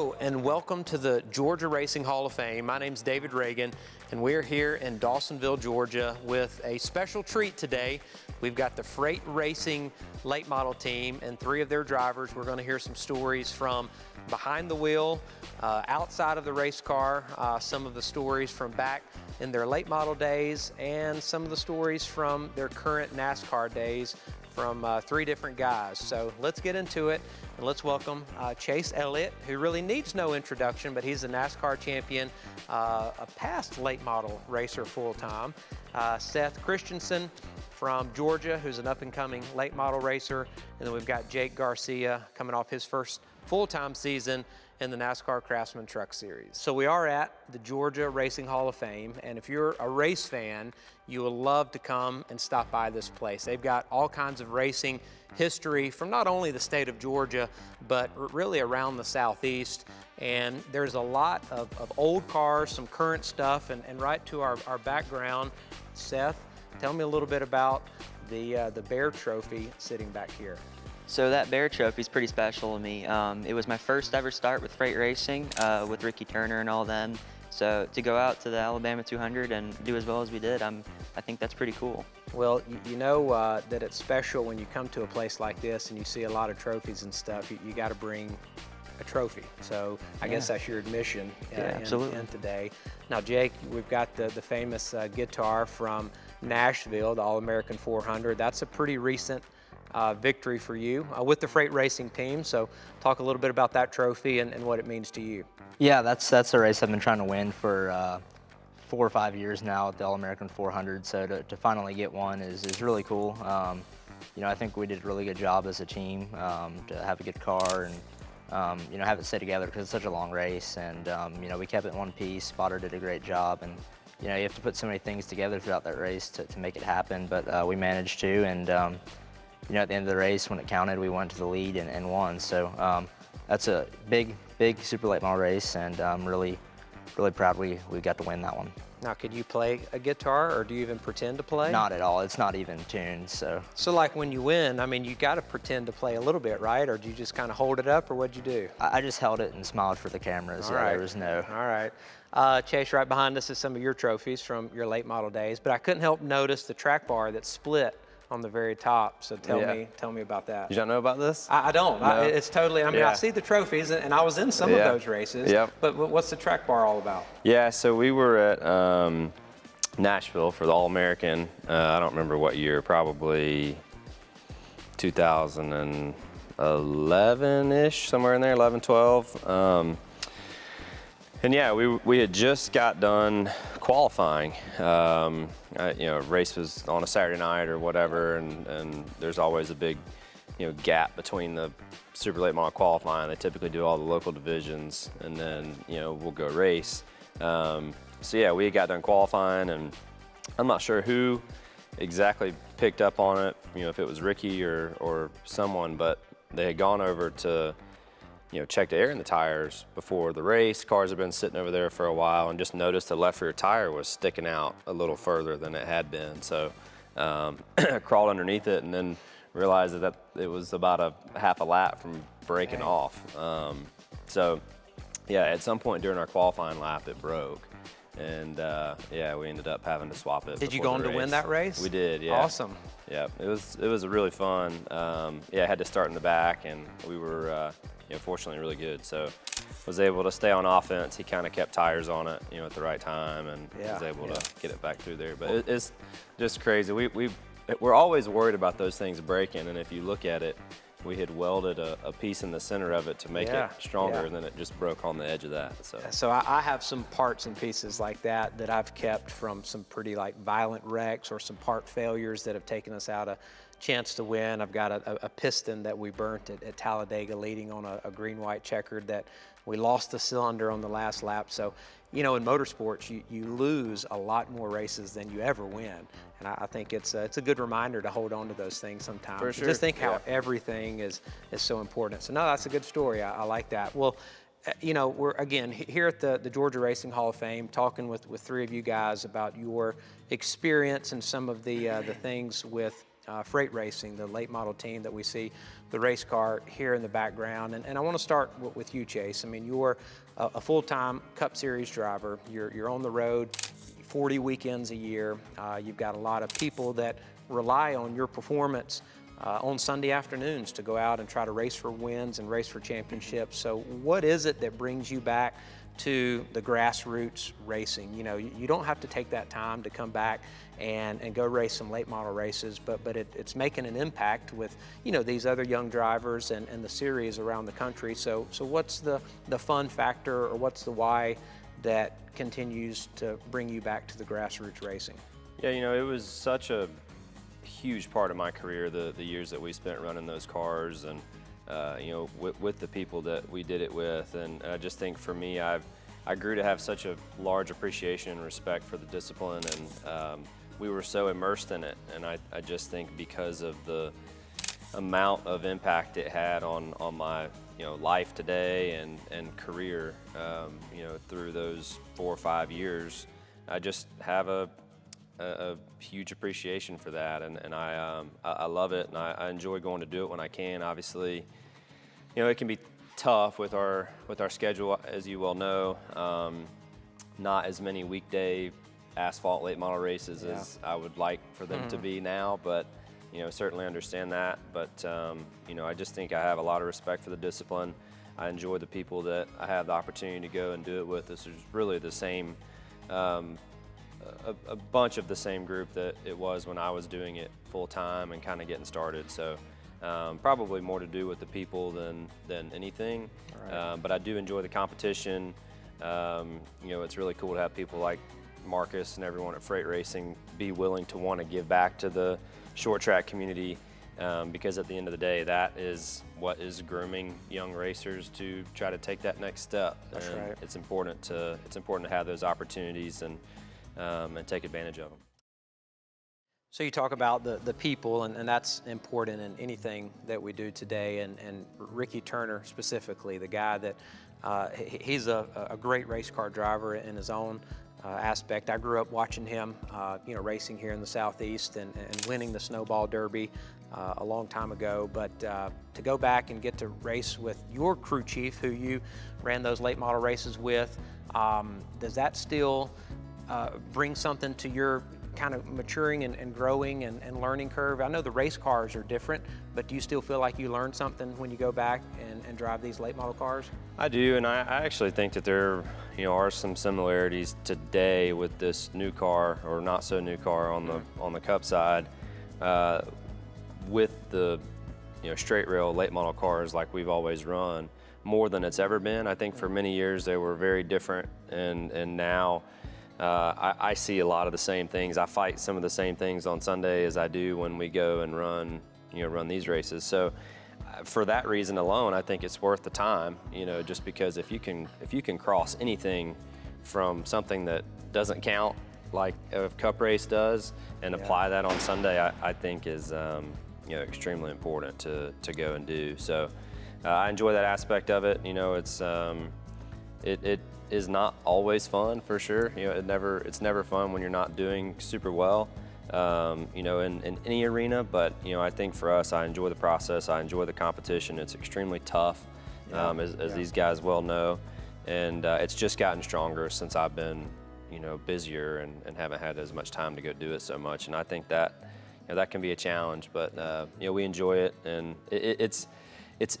Hello and welcome to the Georgia Racing Hall of Fame. My name's David Ragan and we're here in Dawsonville, Georgia with a special treat today. We've got the FR8 Racing late model team and 3 of their drivers. We're going to hear some stories from behind the wheel, outside of the race car, some of the stories from back in their late model days, and some of the stories from their current NASCAR days from 3 different guys. So let's get into it and let's welcome Chase Elliott, who really needs no introduction, but he's a NASCAR champion, a past late model racer full-time. Seth Christensen from Georgia, who's an up-and-coming late model racer. And then we've got Jake Garcia coming off his first full-time season in the NASCAR Craftsman Truck Series. So we are at the Georgia Racing Hall of Fame, and if you're a race fan, you will love to come and stop by this place. They've got all kinds of racing history from not only the state of Georgia, but really around the Southeast. And there's a lot of old cars, some current stuff, and right to our background, Seth, tell me a little bit about the Bear Trophy sitting back here. So that Bear Trophy is pretty special to me. It was my first ever start with FR8 Racing with Ricky Turner and all them. So to go out to the Alabama 200 and do as well as we did, I think that's pretty cool. Well, you know that it's special when you come to a place like this and you see a lot of trophies and stuff. You got to bring a trophy. So I guess that's your admission in today. Now, Jake, we've got the famous guitar from Nashville, the All-American 400. That's a pretty recent victory for you with the FR8 Racing team. So talk a little bit about that trophy and what it means to you. Yeah, that's a race I've been trying to win for 4 or 5 years now at the All-American 400. So to finally get one is really cool. You know, I think we did a really good job as a team to have a good car and you know, have it stay together because it's such a long race. And you know, we kept it in one piece. Spotter did a great job, and you know, you have to put so many things together throughout that race to make it happen. But we managed to, and you know, at the end of the race, when it counted, we went to the lead and won. So that's a big super late model race, and I'm really proud we got to win that one. Now, could you play a guitar, or do you even pretend to play? Not at all. It's not even tuned. So like when you win, I mean, you got to pretend to play a little bit, right? Or do you just kind of hold it up, or what'd you do? I just held it and smiled for the cameras. All right. There was no. All right. Chase, right behind us is some of your trophies from your late model days, but I couldn't help notice the track bar that's split on the very top. So tell me about that. You don't know about this? I don't. No. It's totally, I mean, I see the trophies, and I was in some of those races. Yep. But what's the track bar all about? Yeah, so we were at Nashville for the All-American. I don't remember what year, probably 2011-ish, somewhere in there, 11, 12. And yeah, we had just got done qualifying. You know, race was on a Saturday night or whatever, and there's always a big, you know, gap between the super late model qualifying. They typically do all the local divisions, and then, you know, we'll go race. So yeah, we got done qualifying, and I'm not sure who exactly picked up on it, you know, if it was Ricky or someone, but they had gone over to, you know, check the air in the tires before the race. Cars have been sitting over there for a while, and just noticed the left rear tire was sticking out a little further than it had been. So crawled underneath it, and then realized that it was about a half a lap from breaking off. So yeah, at some point during our qualifying lap, it broke. And yeah, we ended up having to swap it. Did you go on to win that race? We did, yeah. Awesome. Yeah, it was really fun. Yeah, I had to start in the back, and we were, you know, fortunately really good. So was able to stay on offense. He kind of kept tires on it, you know, at the right time, and was able to get it back through there. But it's just crazy. We're always worried about those things breaking, and if you look at it, we had welded a piece in the center of it to make it stronger, and then it just broke on the edge of that. So I have some parts and pieces like that I've kept from some pretty like violent wrecks or some part failures that have taken us out a chance to win. I've got a piston that we burnt at Talladega leading on a green-white checkered that we lost the cylinder on the last lap. So, you know, in motorsports, you lose a lot more races than you ever win. And I think it's a good reminder to hold on to those things sometimes. For sure. Just think how everything is so important. So no, that's a good story. I like that. Well, you know, we're again here at the Georgia Racing Hall of Fame talking with 3 of you guys about your experience and some of the things with Freight Racing, the late model team that we see the race car here in the background. And I want to start with you, Chase. I mean, you're a full-time Cup Series driver. You're on the road 40 weekends a year. You've got a lot of people that rely on your performance on Sunday afternoons to go out and try to race for wins and race for championships. So what is it that brings you back to the grassroots racing? You know, you don't have to take that time to come back and go race some late model races, but it's making an impact with, you know, these other young drivers and the series around the country. So what's the fun factor, or what's the why that continues to bring you back to the grassroots racing? Yeah, you know, it was such a huge part of my career, the years that we spent running those cars, and you know, with the people that we did it with. And I just think for me, I grew to have such a large appreciation and respect for the discipline, and we were so immersed in it. And I just think because of the amount of impact it had on my, you know, life today and career, you know, through those 4 or 5 years, I just have a huge appreciation for that, and I love it, and I enjoy going to do it when I can. Obviously, you know, it can be tough with our schedule, as you well know. Not as many weekday asphalt late model races as I would like for them to be now, but you know, certainly understand that. But you know, I just think I have a lot of respect for the discipline. I enjoy the people that I have the opportunity to go and do it with. This is really the same. A bunch of the same group that it was when I was doing it full time and kind of getting started. So probably more to do with the people than anything. Right. But I do enjoy the competition. You know, it's really cool to have people like Marcus and everyone at Freight Racing be willing to want to give back to the short track community, because at the end of the day, that is what is grooming young racers to try to take that next step. That's and right. It's important to have those opportunities and take advantage of them. So you talk about the people, and that's important in anything that we do today. And Ricky Turner specifically, the guy that he's a great race car driver in his own aspect. I grew up watching him, you know, racing here in the Southeast and winning the Snowball Derby a long time ago. But to go back and get to race with your crew chief, who you ran those late model races with, does that still bring something to your kind of maturing and growing and learning curve? I know the race cars are different, but do you still feel like you learned something when you go back and drive these late model cars? I do, and I actually think that there, you know, are some similarities today with this new car, or not so new car on the Cup side, with the, you know, straight rail late model cars like we've always run, more than it's ever been. I think for many years they were very different, and now I see a lot of the same things. I fight some of the same things on Sunday as I do when we go and run these races. So for that reason alone, I think it's worth the time, you know, just because if you can cross anything from something that doesn't count, like a Cup race does, and apply that on Sunday, I think is you know, extremely important to go and do. So I enjoy that aspect of it. You know, it's it is not always fun, for sure. You know, it's never fun when you're not doing super well, you know, in any arena. But you know, I think for us, I enjoy the process. I enjoy the competition. It's extremely tough, as these guys well know, and it's just gotten stronger since I've been, you know, busier and haven't had as much time to go do it so much. And I think that, you know, that can be a challenge, but you know, we enjoy it, and it's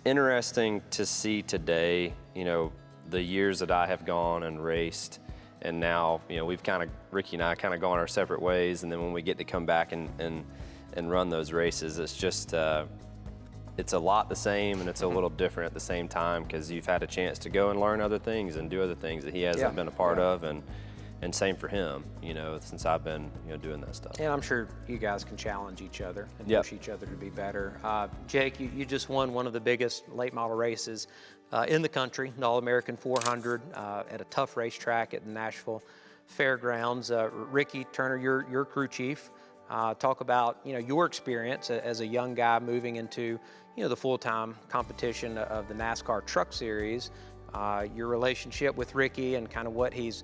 interesting to see today, you know, the years that I have gone and raced, and now, you know, we've Ricky and I kind of gone our separate ways, and then when we get to come back and run those races, it's just, it's a lot the same, and it's a little different at the same time, because you've had a chance to go and learn other things and do other things that he hasn't been a part of, and same for him, you know, since I've been, you know, doing that stuff. And I'm sure you guys can challenge each other and push each other to be better. Jake, you just won one of the biggest late model races in the country, the All-American 400 at a tough racetrack at the Nashville Fairgrounds. Ricky Turner, your crew chief. Talk about, you know, your experience as a young guy moving into, you know, the full-time competition of the NASCAR Truck Series. Your relationship with Ricky and kind of what he's,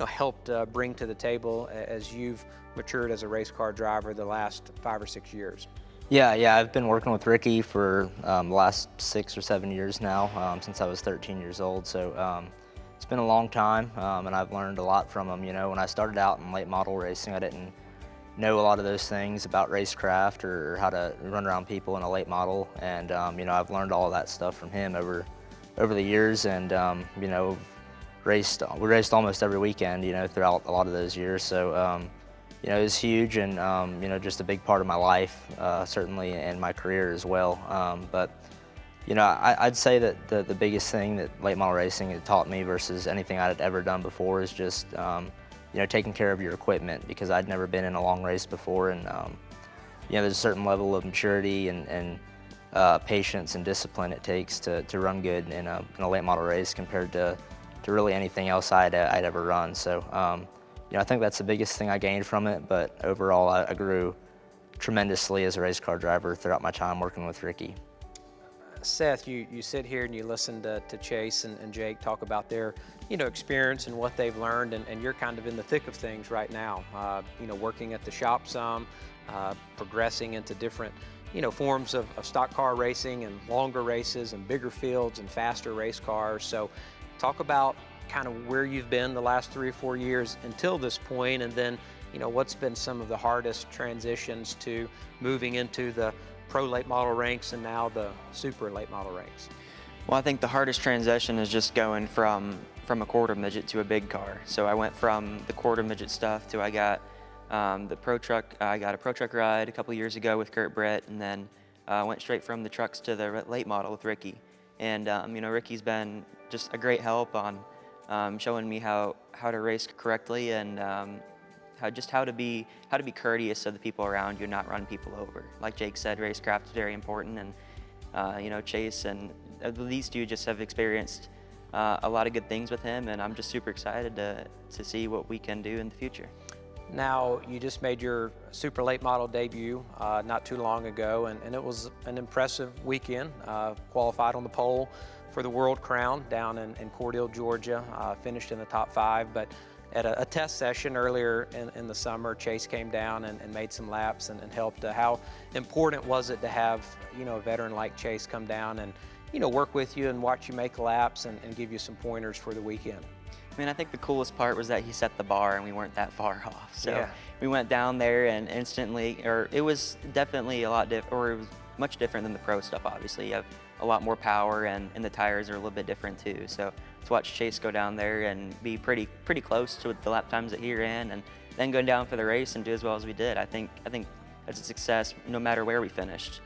helped bring to the table as you've matured as a race car driver the last 5 or 6 years? Yeah, I've been working with Ricky for the last 6 or 7 years now, since I was 13 years old. So it's been a long time, and I've learned a lot from him. When I started out in late model racing, I didn't know a lot of those things about racecraft or how to run around people in a late model. And I've learned all of that stuff from him over the years. And we raced almost every weekend, throughout a lot of those years. So it was huge, and just a big part of my life, certainly, and my career as well. But I'd say that the biggest thing that late model racing had taught me versus anything I'd ever done before is just taking care of your equipment, because I'd never been in a long race before, and there's a certain level of maturity and patience and discipline it takes to run good in a late model race compared to really anything else I'd ever run. So I think that's the biggest thing I gained from it, but overall I grew tremendously as a race car driver throughout my time working with Ricky. Seth, you sit here and you listen to Chase and Jake talk about their experience and what they've learned, and you're kind of in the thick of things right now, working at the shop some, progressing into different forms of stock car racing and longer races and bigger fields and faster race cars. So talk about kind of where you've been the last 3 or 4 years until this point, and then what's been some of the hardest transitions to moving into the pro late model ranks and now the super late model ranks. Well, I think the hardest transition is just going from a quarter midget to a big car. So I went from the quarter midget stuff to I got the pro truck. I got a pro truck ride a couple years ago with Kurt Brett, and then went straight from the trucks to the late model with Ricky. And Ricky's been just a great help on showing me how to race correctly, and how to be courteous to the people around you, not run people over. Like Jake said, racecraft is very important, and Chase and these two just have experienced a lot of good things with him, and I'm just super excited to see what we can do in the future. Now, you just made your super late model debut not too long ago, and it was an impressive weekend. Qualified on the pole for the World Crown down in Cordele, Georgia, finished in the top 5, but at a test session earlier in the summer, Chase came down and made some laps and helped. How important was it to have a veteran like Chase come down and work with you and watch you make laps and give you some pointers for the weekend? I mean, I think the coolest part was that he set the bar and we weren't that far off. So yeah. We went down there and instantly, it was definitely a lot different, or it was much different than the pro stuff, obviously. You have a lot more power, and the tires are a little bit different too. So to watch Chase go down there and be pretty close to the lap times that he ran, and then go down for the race and do as well as we did, I think that's a success no matter where we finished.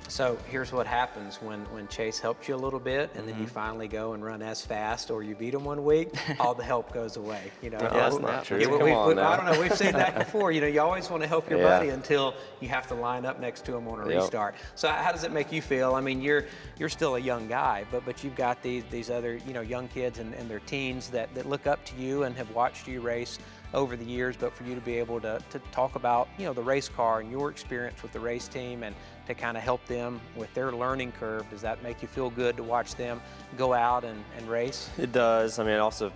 So here's what happens when Chase helps you a little bit, and then you finally go and run as fast, or you beat him one week, all the help goes away. That's not true. I don't know. We've seen that before. You always want to help your buddy until you have to line up next to him on a restart. So how does it make you feel? I mean, you're still a young guy, but you've got these other young kids and their teens that look up to you and have watched you race over the years. But for you to be able to talk about the race car and your experience with the race team, and to kind of help them with their learning curve, does that make you feel good to watch them go out and race? It does. I mean, it also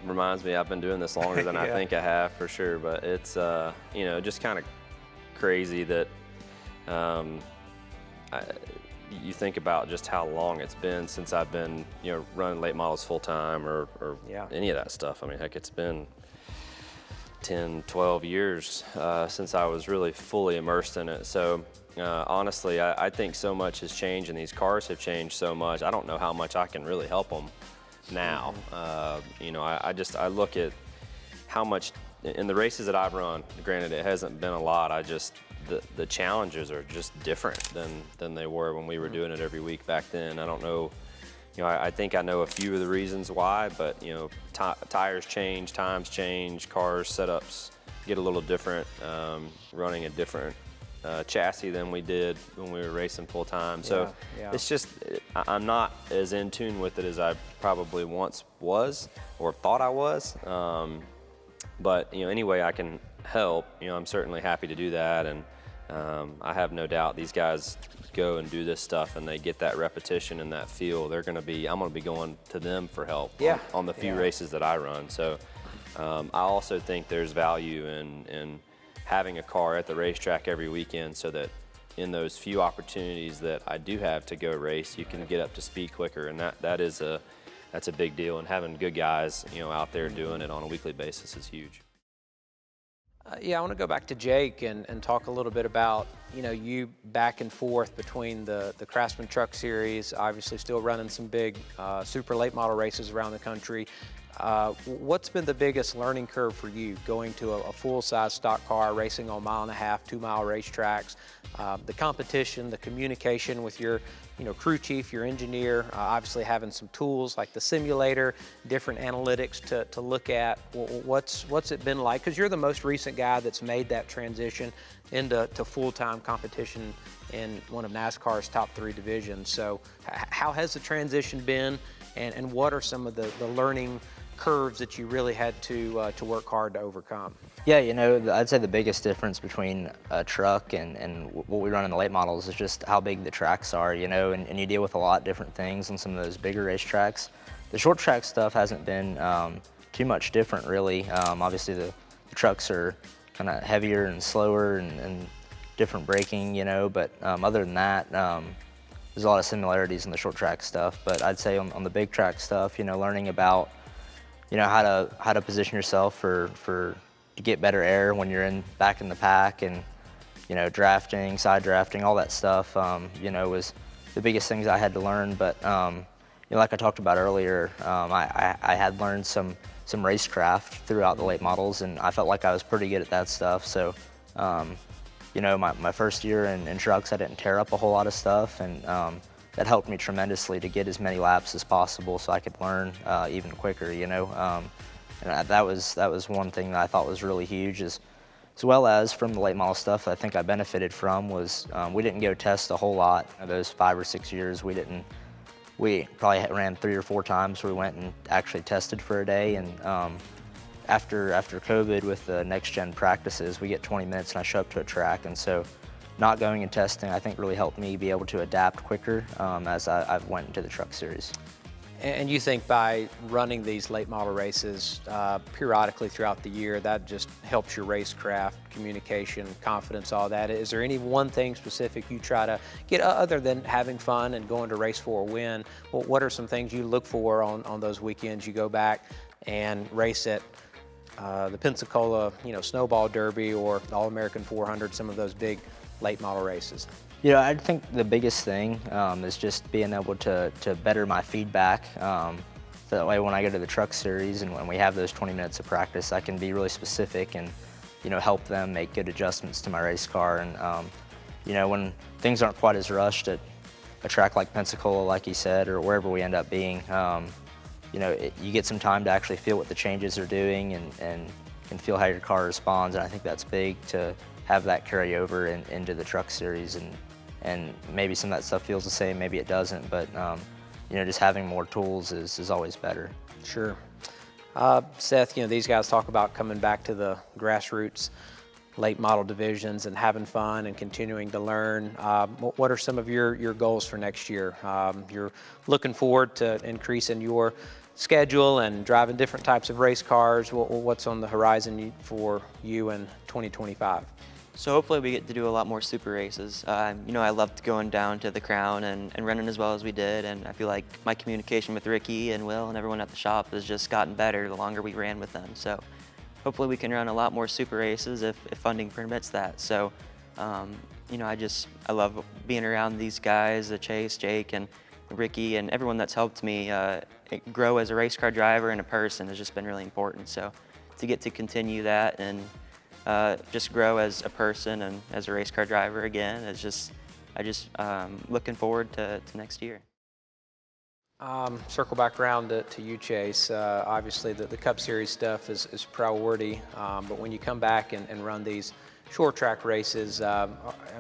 reminds me I've been doing this longer than I think I have, for sure. But it's just kind of crazy that you think about just how long it's been since I've been running late models full time or any of that stuff. I mean, heck, it's been 10, 12 years since I was really fully immersed in it. So honestly, I think so much has changed, and these cars have changed so much. I don't know how much I can really help them now. I look at how much in the races that I've run. Granted, it hasn't been a lot. The challenges are just different than they were when we were doing it every week back then. I don't know. I think I know a few of the reasons why, but tires change, times change, cars setups get a little different, running a different chassis than we did when we were racing full time. So it's just, I'm not as in tune with it as I probably once was or thought I was. But any way I can help, I'm certainly happy to do that. And I have no doubt these guys go and do this stuff and they get that repetition and that feel. I'm going to be going to them for help on the few races that I run. So I also think there's value in having a car at the racetrack every weekend so that in those few opportunities that I do have to go race, you can get up to speed quicker, and that's a big deal. And having good guys, out there doing it on a weekly basis is huge. Yeah, I want to go back to Jake and talk a little bit about, you back and forth between the Craftsman Truck Series, obviously still running some big super late model races around the country. What's been the biggest learning curve for you going to a full-size stock car, racing on 1.5-mile, 2-mile racetracks, the competition, the communication with your crew chief, your engineer, obviously having some tools like the simulator, different analytics to look at. What's it been like? Because you're the most recent guy that's made that transition into full-time competition in one of NASCAR's top 3 divisions. So how has the transition been, and what are some of the learning curves that you really had to work hard to overcome? Yeah, I'd say the biggest difference between a truck and what we run in the late models is just how big the tracks are, and you deal with a lot of different things on some of those bigger racetracks. The short track stuff hasn't been too much different, really. Obviously, the trucks are kind of heavier and slower and different braking, but other than that, there's a lot of similarities in the short track stuff. But I'd say on the big track stuff, learning about how to position yourself to get better air when you're back in the pack, and drafting, side drafting, all that stuff, was the biggest things I had to learn. But like I talked about earlier, I had learned some racecraft throughout the late models, and I felt like I was pretty good at that stuff. So my first year in trucks, I didn't tear up a whole lot of stuff, and that helped me tremendously to get as many laps as possible so I could learn even quicker, And that was one thing that I thought was really huge, as well as from the late model stuff I think I benefited from was we didn't go test a whole lot. Those 5 or 6 years we probably ran 3 or 4 times where we went and actually tested for a day. And after COVID with the next gen practices, we get 20 minutes and I show up to a track. And so not going and testing, I think, really helped me be able to adapt quicker as I went into the truck series. And you think by running these late model races periodically throughout the year, that just helps your racecraft, communication, confidence, all that? Is there any one thing specific you try to get, other than having fun and going to race for a win? Well, what are some things you look for on those weekends you go back and race at the Pensacola, Snowball Derby or the All-American 400, some of those big late model races? I think the biggest thing is just being able to better my feedback. So that way when I go to the truck series and when we have those 20 minutes of practice, I can be really specific and, help them make good adjustments to my race car. And, when things aren't quite as rushed at a track like Pensacola, like you said, or wherever we end up being, you get some time to actually feel what the changes are doing and feel how your car responds. And I think that's big to have that carry over into the truck series, and maybe some of that stuff feels the same, maybe it doesn't, but just having more tools is always better. Sure. Seth, these guys talk about coming back to the grassroots late model divisions and having fun and continuing to learn. What are some of your goals for next year? You're looking forward to increasing your schedule and driving different types of race cars. What's on the horizon for you in 2025? So hopefully we get to do a lot more super races. I loved going down to the Crown and running as well as we did, and I feel like my communication with Ricky and Will and everyone at the shop has just gotten better the longer we ran with them. So hopefully we can run a lot more super races if funding permits that. So, I love being around these guys, Chase, Jake, and Ricky, and everyone that's helped me grow as a race car driver and a person has just been really important. So to get to continue that and just grow as a person and as a race car driver again is looking forward to next year. Circle back around to you, Chase. Obviously the Cup Series stuff is priority, but when you come back and run these short track races,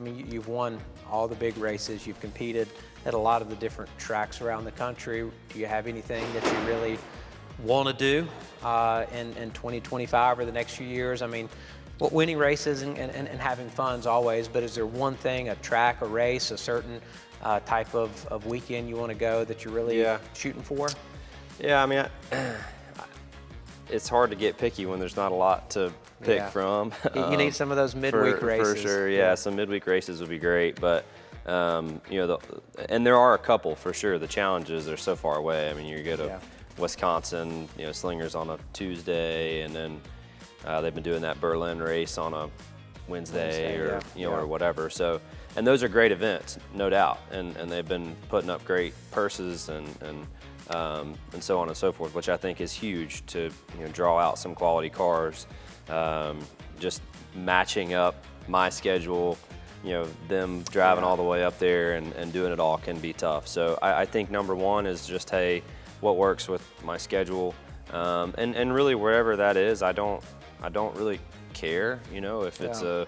you've won all the big races, you've competed at a lot of the different tracks around the country. Do you have anything that you really want to do in 2025 or the next few years? Winning races and having fun's always, but is there one thing, a track, a race, a certain type of weekend you want to go that you're really shooting for? Yeah, it's hard to get picky when there's not a lot to pick from. You need some of those midweek races. For sure, yeah. Some midweek races would be great, but you know, and there are a couple for sure. The challenges are so far away. I mean, you go to Wisconsin, you know, Slingers on a Tuesday, and then they've been doing that Berlin race on a Wednesday or you know or whatever. So, and those are great events, no doubt, and they've been putting up great purses and so on and so forth, which I think is huge to draw out some quality cars. Just matching up my schedule, them driving all the way up there and doing it all can be tough. So I think number one is just, hey, what works with my schedule, and really wherever that is, I don't really care, if it's a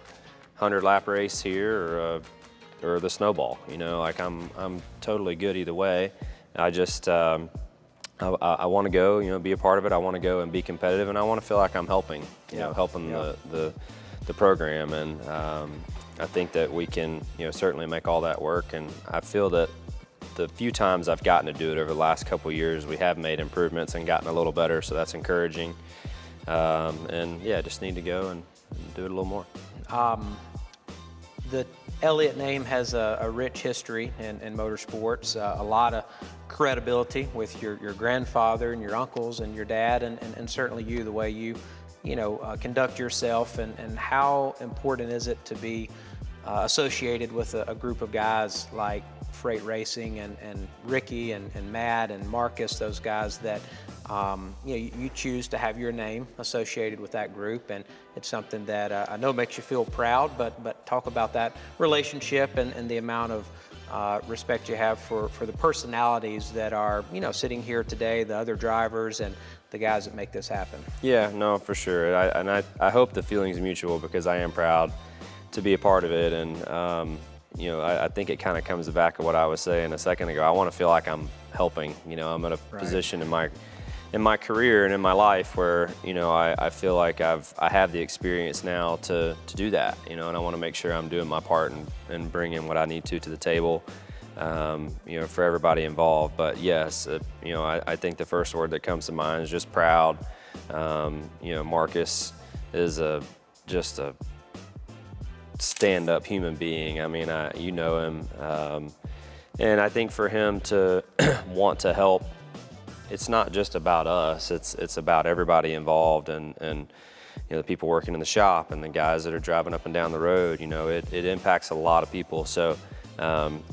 100-lap race here or the snowball, like I'm totally good either way. I just I want to go, be a part of it. I want to go and be competitive, and I want to feel like I'm helping, helping the program. And I think that we can, certainly make all that work. And I feel that the few times I've gotten to do it over the last couple of years, we have made improvements and gotten a little better. So that's encouraging. And yeah, just need to go and do it a little more. The Elliott name has a rich history in motorsports, a lot of credibility with your grandfather and your uncles and your dad, and certainly you, the way you conduct yourself, and how important is it to be associated with a group of guys like Freight Racing and Ricky and Matt and Marcus, those guys that you choose to have your name associated with that group, and it's something that I know makes you feel proud, but talk about that relationship and the amount of respect you have for the personalities that are sitting here today, the other drivers and the guys that make this happen. Yeah, no, for sure. I hope the feeling's mutual, because I am proud to be a part of it. And I think it kind of comes back to what I was saying a second ago. I want to feel like I'm helping. I'm at a position in my career and in my life where I feel like I have the experience now to do that. And I want to make sure I'm doing my part and bringing what I need to the table. For everybody involved. But yes, I think the first word that comes to mind is just proud. Marcus is just a stand-up human being. I mean, you know him, and I think for him to want to help, it's not just about us. It's about everybody involved, and the people working in the shop and the guys that are driving up and down the road. It impacts a lot of people. So.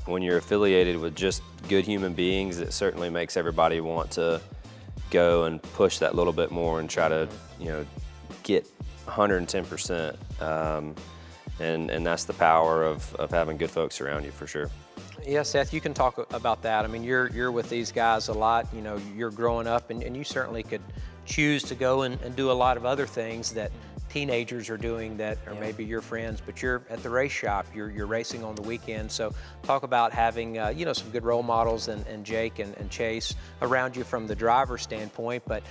When you're affiliated with just good human beings, it certainly makes everybody want to go and push that little bit more and try to, get 110%. And that's the power of having good folks around you, for sure. Yeah, Seth, you can talk about that. I mean, you're with these guys a lot. You're growing up, and you certainly could choose to go and do a lot of other things that teenagers are doing that are maybe your friends, but you're at the race shop, you're racing on the weekend. So talk about having some good role models and Jake and Chase around you from the driver standpoint, but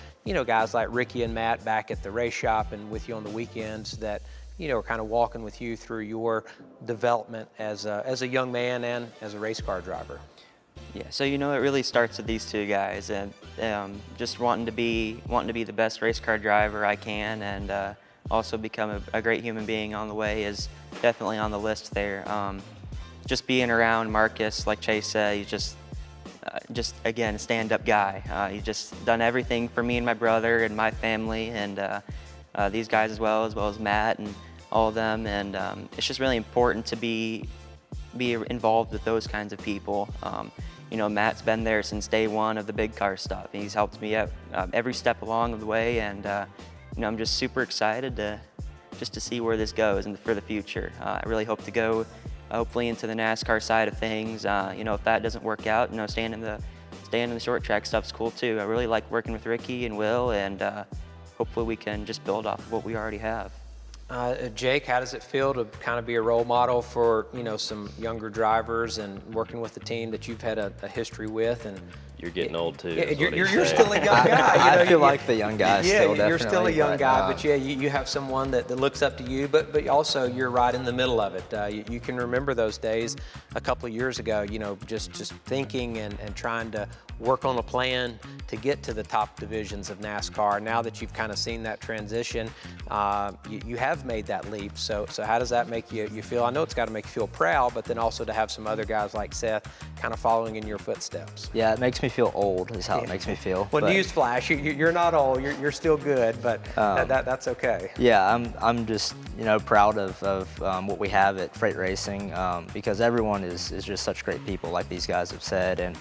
guys like Ricky and Matt back at the race shop and with you on the weekends that are kind of walking with you through your development as a young man and as a race car driver. Yeah, so it really starts with these two guys, and just wanting to be the best race car driver I can, and also become a great human being on the way is definitely on the list there. Just being around Marcus, like Chase said, he's just again a stand-up guy. He's just done everything for me and my brother and my family, and these guys as well as Matt and all of them. And it's just really important to be involved with those kinds of people. Matt's been there since day one of the big car stuff. He's helped me out every step along the way, and I'm just super excited to see where this goes and for the future. I really hope to go hopefully into the NASCAR side of things. If that doesn't work out, staying in the short track stuff's cool too. I really like working with Ricky and Will, and hopefully we can just build off of what we already have. Jake, how does it feel to kind of be a role model for some younger drivers and working with the team that you've had a history with? And you're getting old too. Yeah, is what he's you're saying. still a young guy. I feel like the young guy Yeah, still, you're still a definitely, young guy, but but yeah, you have someone that looks up to you, but also you're right in the middle of it. You can remember those days a couple of years ago, you know, just thinking and trying to work on a plan to get to the top divisions of NASCAR. Now that you've kind of seen that transition, you have made that leap. So how does that make you feel? I know it's got to make you feel proud, but then also to have some other guys like Seth kind of following in your footsteps. Yeah, it makes me feel old is how it makes me feel. Well, but, newsflash, you're not old. You're still good, but that's okay. Yeah, I'm just, you know, proud of what we have at Freight Racing because everyone is just such great people, like these guys have said. And,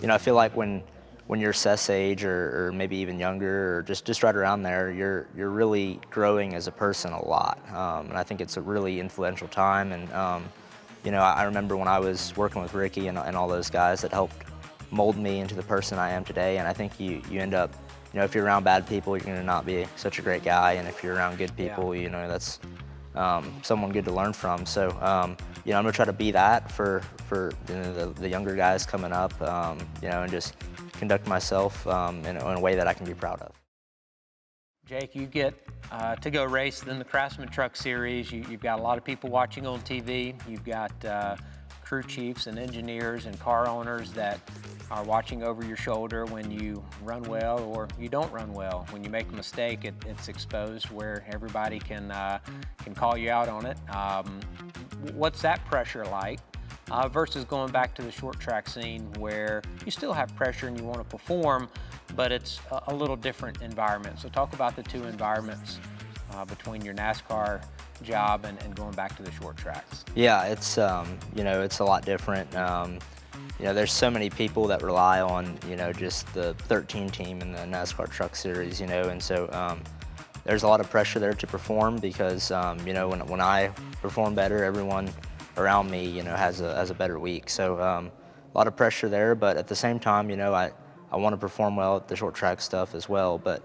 you know, I feel like when you're Seth's age or maybe even younger or just right around there, you're really growing as a person a lot. And I think it's a really influential time. And, you know, I remember when I was working with Ricky and all those guys that helped mold me into the person I am today. And I think you end up, you know, if you're around bad people, you're going to not be such a great guy. And if you're around good people, you know, that's someone good to learn from. So, you know, I'm going to try to be that for you know, the younger guys coming up, you know, and just conduct myself in a way that I can be proud of. Jake, you get to go race in the Craftsman Truck Series. You've got a lot of people watching on TV. You've got crew chiefs and engineers and car owners that are watching over your shoulder when you run well or you don't run well. When you make a mistake, it's exposed where everybody can call you out on it. What's that pressure like versus going back to the short track scene where you still have pressure and you want to perform, but it's a little different environment. So talk about the two environments between your NASCAR job and going back to the short tracks. Yeah, it's you know, it's a lot different. You know, there's so many people that rely on, you know, just the 13 team in the NASCAR Truck Series, you know, and so there's a lot of pressure there to perform because, you know, when I perform better, everyone around me, you know, has a better week. So a lot of pressure there, but at the same time, you know, I want to perform well at the short track stuff as well. But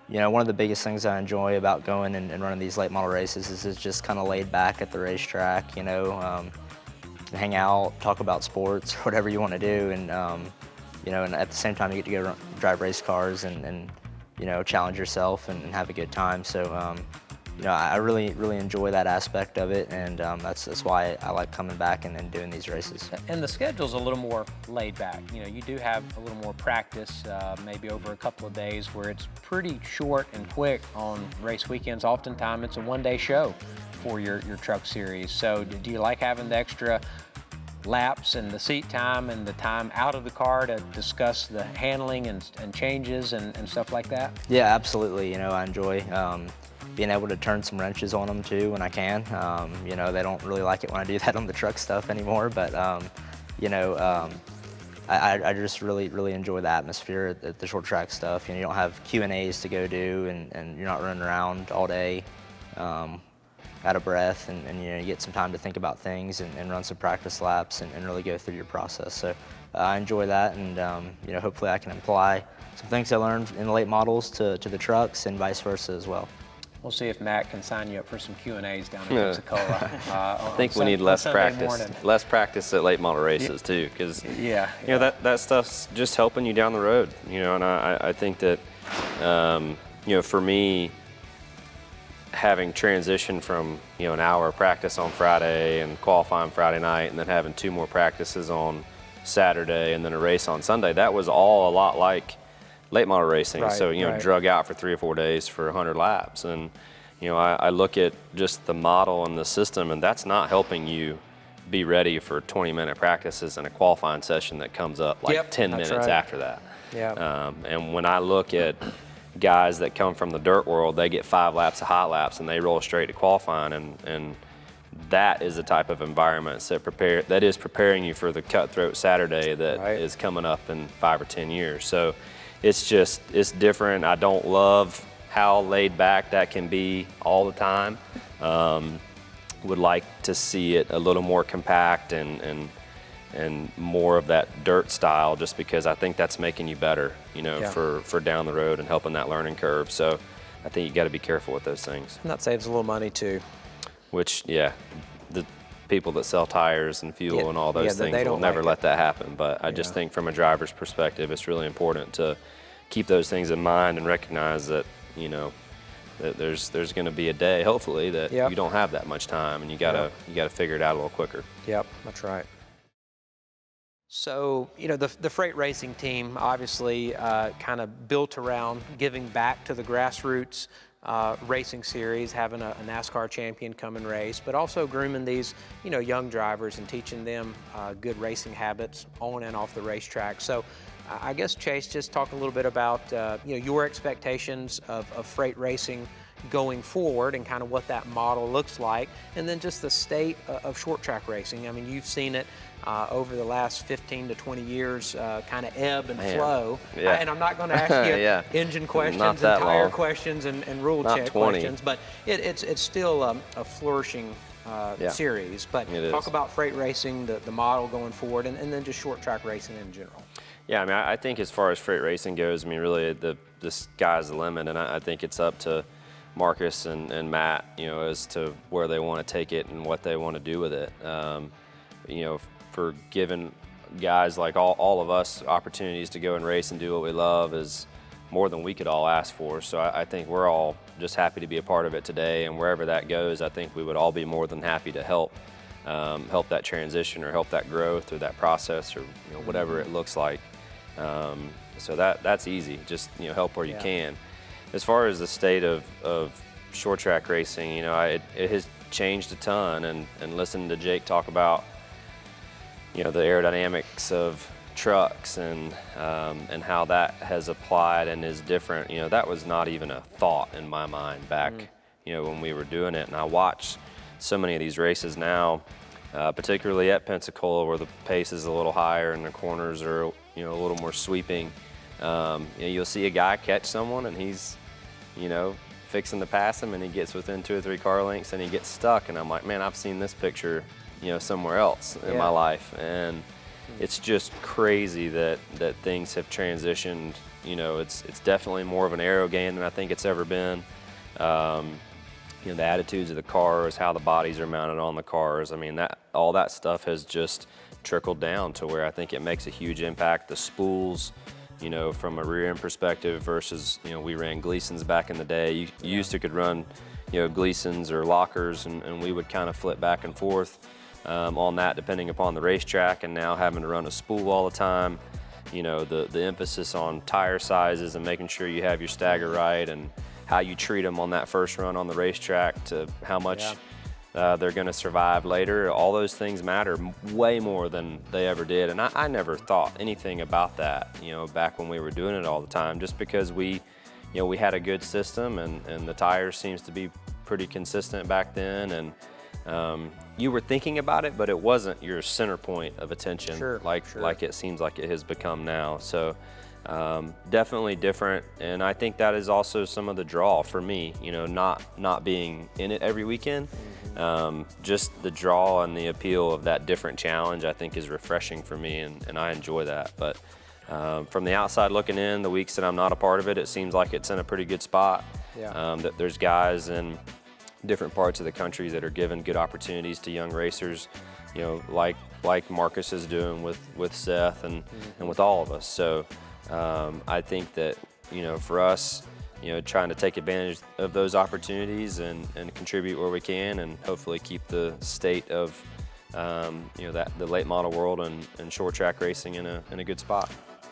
you know, one of the biggest things I enjoy about going and running these late model races is it's just kind of laid back at the racetrack, you know, hang out, talk about sports, whatever you want to do, and you know, and at the same time you get to go drive race cars and you know, challenge yourself and have a good time. So you know, I really enjoy that aspect of it, and that's why I like coming back and doing these races. And the schedule's a little more laid back. You know, you do have a little more practice, maybe over a couple of days, where it's pretty short and quick on race weekends. Oftentimes, it's a one-day show for your truck series. So, do you like having the extra laps and the seat time and the time out of the car to discuss the handling and changes and stuff like that? Yeah, absolutely. You know, I enjoy being able to turn some wrenches on them too when I can. You know, they don't really like it when I do that on the truck stuff anymore, but you know, I just really enjoy the atmosphere at the short track stuff. You know, you don't have Q&As to go do, and you're not running around all day out of breath, and you know, you get some time to think about things and run some practice laps and really go through your process. So I enjoy that, and you know, hopefully I can apply some things I learned in the late models to the trucks and vice versa as well. We'll see if Matt can sign you up for some Q&As down in Pensacola. I think we need less practice. Less practice at late model races too, because you know, that stuff's just helping you down the road. You know, and I think that you know, for me, having transitioned from, you know, an hour of practice on Friday and qualifying Friday night, and then having 2 more practices on Saturday and then a race on Sunday, that was all a lot like late model racing. So, you know, drug out for 3 or 4 days for 100 laps. And, you know, I look at just the model and the system, and that's not helping you be ready for 20-minute practices and a qualifying session that comes up like 10 minutes after that. And when I look at guys that come from the dirt world, they get 5 laps of hot laps and they roll straight to qualifying, and that is the type of environment that is preparing you for the cutthroat Saturday that is coming up in 5 or 10 years. So it's different. I don't love how laid back that can be all the time. Would like to see it a little more compact and more of that dirt style, just because I think that's making you better, you know, for down the road and helping that learning curve. So I think you got to be careful with those things. And that saves a little money too. Which, yeah, the people that sell tires and fuel and all those things will never let that happen. But I just think from a driver's perspective, it's really important to keep those things in mind and recognize that, you know, that there's going to be a day, hopefully, that you don't have that much time, and you gotta figure it out a little quicker. Yep, that's right. So, you know, the freight racing team obviously kind of built around giving back to the grassroots racing series, having a NASCAR champion come and race, but also grooming these, you know, young drivers and teaching them good racing habits on and off the racetrack. So I guess, Chase, just talk a little bit about, you know, your expectations of freight racing going forward and kind of what that model looks like, and then just the state of short track racing. I mean, you've seen it over the last 15 to 20 years kind of ebb and flow. And I'm not going to ask you engine questions and tire questions and rule check questions, but it's still a flourishing series. But talk about freight racing, the model going forward, and then just short track racing in general. Yeah, I mean, I think as far as freight racing goes, I mean, really the sky's the limit, and I think it's up to Marcus and Matt, you know, as to where they want to take it and what they want to do with it. You know, for giving guys like all of us opportunities to go and race and do what we love is more than we could all ask for. So I think we're all just happy to be a part of it today, and wherever that goes, I think we would all be more than happy to help that transition or help that growth or that process or, you know, whatever it looks like. So that's easy. Just, you know, help where you can. As far as the state of short track racing, you know, it has changed a ton, and listening to Jake talk about, you know, the aerodynamics of trucks and how that has applied and is different, you know, that was not even a thought in my mind back, you know, when we were doing it. And I watch so many of these races now, particularly at Pensacola, where the pace is a little higher and the corners are, you know, a little more sweeping. You know, you'll see a guy catch someone and he's, you know, fixing to pass him, and he gets within 2 or 3 car lengths and he gets stuck. And I'm like, man, I've seen this picture, you know, somewhere else in my life. And it's just crazy that things have transitioned. You know, it's definitely more of an aero game than I think it's ever been. You know, the attitudes of the cars, how the bodies are mounted on the cars. I mean, all that stuff has just trickled down to where I think it makes a huge impact. The spools, you know, from a rear end perspective versus, you know, we ran Gleasons back in the day. You used to could run, you know, Gleasons or lockers, and we would kind of flip back and forth on that depending upon the racetrack. And now having to run a spool all the time, you know, the emphasis on tire sizes and making sure you have your stagger right, and how you treat them on that first run on the racetrack to how much they're going to survive later. All those things matter way more than they ever did. And I never thought anything about that, you know, back when we were doing it all the time, just because we had a good system, and the tires seems to be pretty consistent back then. And you were thinking about it, but it wasn't your center point of attention like it seems like it has become now. So definitely different, and I think that is also some of the draw for me, you know, not being in it every weekend. Just the draw and the appeal of that different challenge, I think, is refreshing for me, and I enjoy that. But from the outside looking in, the weeks that I'm not a part of it, it seems like it's in a pretty good spot. That there's guys in different parts of the country that are giving good opportunities to young racers, you know, like Marcus is doing with Seth and with all of us. So I think that, you know, for us, you know, trying to take advantage of those opportunities and contribute where we can, and hopefully keep the state of, you know, the late model world and short track racing in a good spot.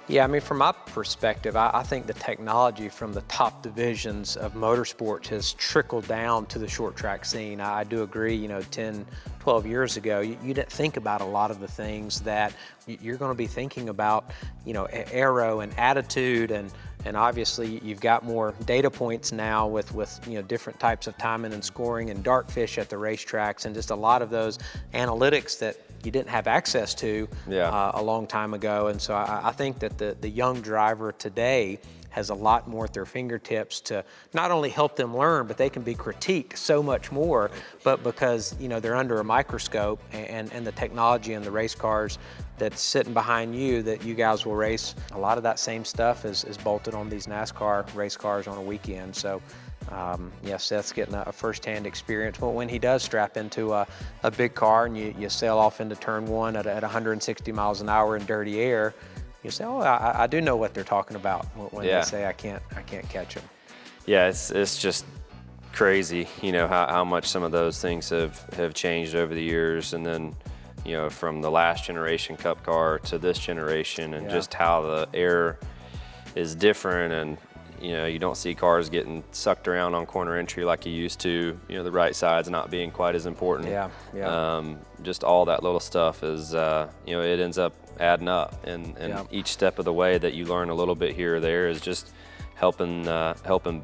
Yeah, I mean, from my perspective, I think the technology from the top divisions of motorsports has trickled down to the short track scene. I do agree, you know, 10, 12 years ago, you didn't think about a lot of the things that you're going to be thinking about, you know, aero and attitude, and obviously you've got more data points now with you know, different types of timing and scoring and dartfish at the racetracks, and just a lot of those analytics that you didn't have access to a long time ago. And so I think that the young driver today has a lot more at their fingertips to not only help them learn, but they can be critiqued so much more, but because, you know, they're under a microscope, and the technology and the race cars that's sitting behind you that you guys will race, a lot of that same stuff is bolted on these NASCAR race cars on a weekend. So yeah, Seth's getting a first-hand experience. But when he does strap into a big car and you sail off into turn one at 160 miles an hour in dirty air, you say, oh, I do know what they're talking about when they say I can't catch him. Yeah, it's just crazy, you know, how much some of those things have changed over the years, and then, you know, from the last generation Cup car to this generation, and just how the air is different, and you know, you don't see cars getting sucked around on corner entry like you used to. You know, the right side's not being quite as important. Just all that little stuff is, you know, it ends up adding up, and each step of the way that you learn a little bit here or there is just helping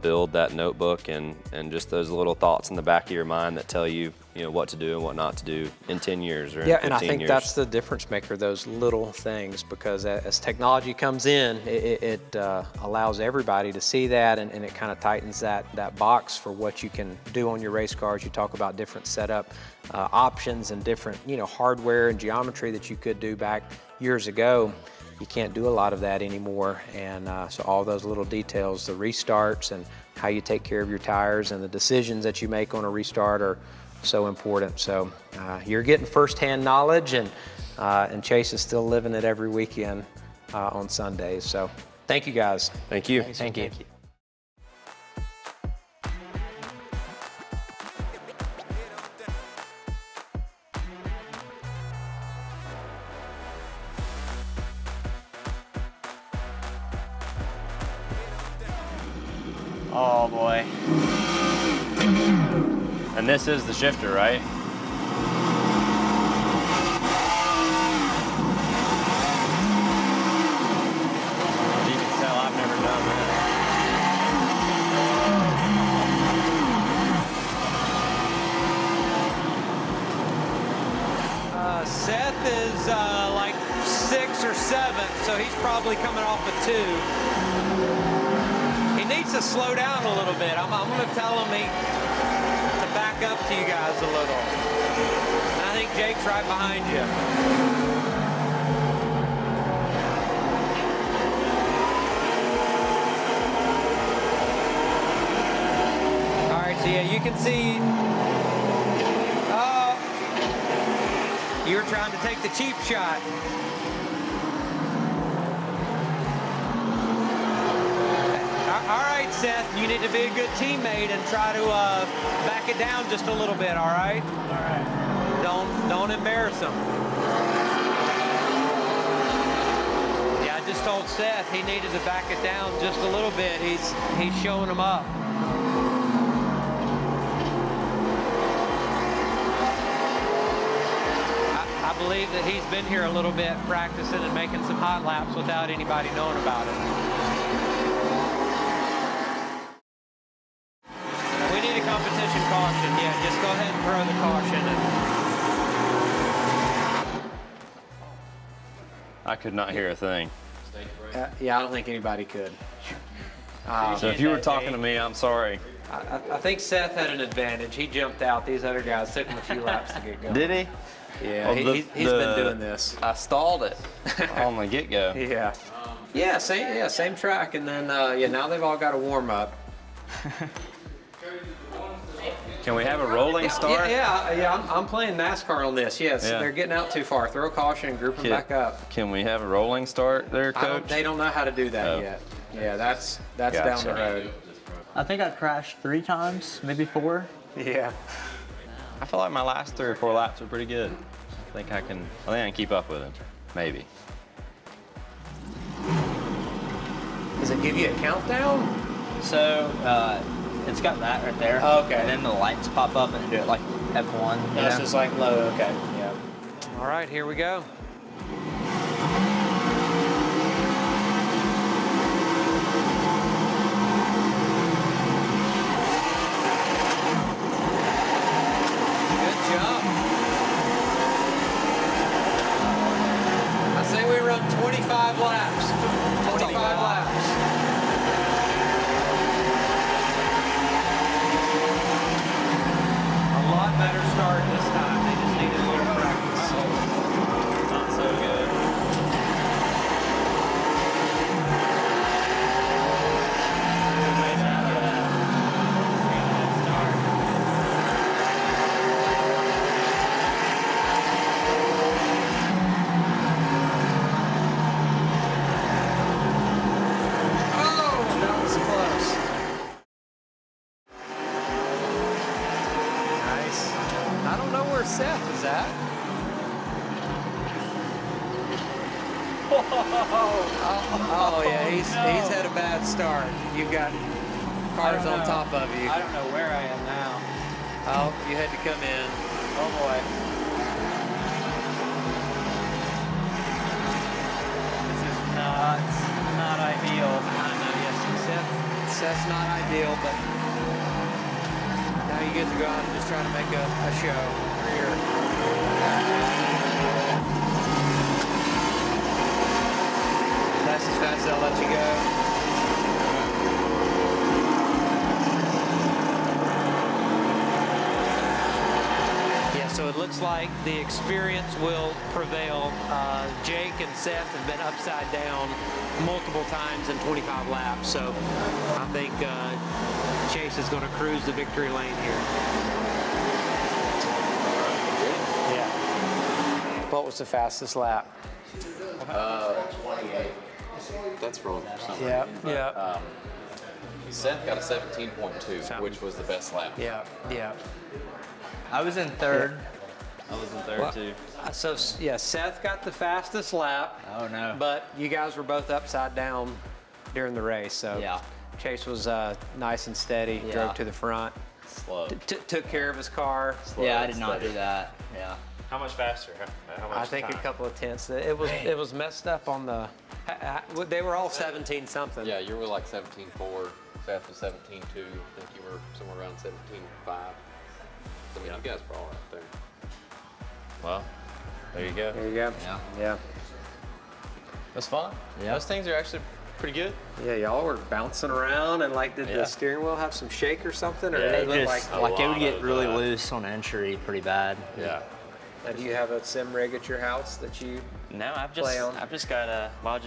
build that notebook, and just those little thoughts in the back of your mind that tell you, you know, what to do and what not to do in 10 years or in 15 years. And I think that's the difference maker, those little things, because as technology comes in, it allows everybody to see that, and it kind of tightens that box for what you can do on your race cars. You talk about different setup options and different, you know, hardware and geometry that you could do back years ago. You can't do a lot of that anymore, and so all those little details, the restarts and how you take care of your tires and the decisions that you make on a restart are so important. So you're getting firsthand knowledge, and Chase is still living it every weekend on Sundays. So thank you guys. Thank you. Thank you. Oh boy. And this is the shifter, right? You can tell I've never done that. Seth is like 6 or 7, so he's probably coming off a 2. He needs to slow down a little bit. I'm going to tell him to back up to you guys a little. And I think Jake's right behind you. All right, so yeah, you can see. Oh, you were trying to take the cheap shot. All right, Seth, you need to be a good teammate and try to back it down just a little bit, all right? All right. Don't embarrass him. Yeah, I just told Seth he needed to back it down just a little bit. He's showing him up. I believe that he's been here a little bit practicing and making some hot laps without anybody knowing about it. Competition caution, yeah, just go ahead and throw the caution. I could not hear a thing. Yeah, I don't think anybody could. So if you were talking to me, I'm sorry. I think Seth had an advantage. He jumped out. These other guys took him a few laps to get going. Did he? Yeah, Well, he's been doing this. I stalled it on the get-go. Yeah. Yeah, same track, and then yeah, now they've all got a warm up. Can we have a rolling start? Yeah, I'm playing NASCAR on this. Yes, Yeah. They're getting out too far. Throw caution and group them back up. Can we have a rolling start there, Coach? They don't know how to do that yet. Yeah, that's Gotcha. down the road. I think I crashed 3 times, maybe 4. Yeah. I feel like my last 3 or 4 laps were pretty good. I think I can keep up with him. Maybe. Does it give you a countdown? So it's got that right there. Oh, okay. And then the lights pop up and do it like F1. you That's know? just like low. Okay. Yeah. All right, here we go. Good job. I say we run 25 laps. 25 laps. Oh yeah, he's had a bad start. You've got cars on top of you. I don't know where I am now. Oh, you had to come in. Oh boy. This is not ideal. I know, yes, Seth's not ideal, but now you get to go out and just try to make a show here. That's as fast as I'll let you go. Yeah, so it looks like the experience will prevail. Jake and Seth have been upside down multiple times in 25 laps, so I think Chase is going to cruise the victory lane here. Yeah. What was the fastest lap? 28. That's wrong. Yeah, yeah, Seth got a 17.2, which was the best lap. yeah, yeah. I was in third. I was in third too. So yeah, Seth got the fastest lap. Oh no. But you guys were both upside down during the race, so Yeah. Chase was nice and steady, Yeah. drove to the front, Slow. took care of his car. Yeah, I did not do that. Yeah. How much faster? How much I think time? a couple of tenths. It was messed up on the. They were all 17 something. Yeah, you were like 17.4. Seth was 17.2. I think you were somewhere around 17.5. I mean, you guys were all right there. Well, there you go. There you go. Yeah. Yeah. That's fun. Yeah. Those things are actually pretty good. Yeah, y'all were bouncing around, and like, did Yeah. the steering wheel have some shake or something? Or Yeah, did It it look just a like it would lot get of, really loose on entry pretty bad. Yeah. Do you have a sim rig at your house that you? No, I've Play on. just got a little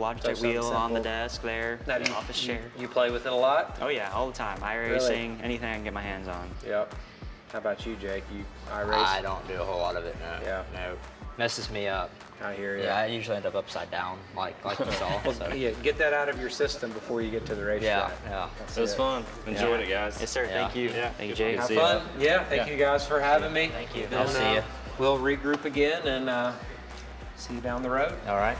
Logitech something wheel on the simple. desk there, Now, do office chair. You play with it a lot? Oh yeah, all the time. iRacing, anything I can get my hands on. Yep. How about you, Jake? You iRace? I don't do a whole lot of it. No. Yeah. No. Messes me up. I hear you. Yeah, I usually end up upside down, like you saw. So. Yeah, get that out of your system before you get to the racetrack. Yeah, yeah. That's It was it. fun. Enjoyed it, guys. Yes, sir. Yeah. Thank you. Yeah. Thank you, Good Jake. Have See you. fun. Yeah, thank Yeah. you guys for having me. Thank you. I'll see you. We'll regroup again and see you down the road. All right.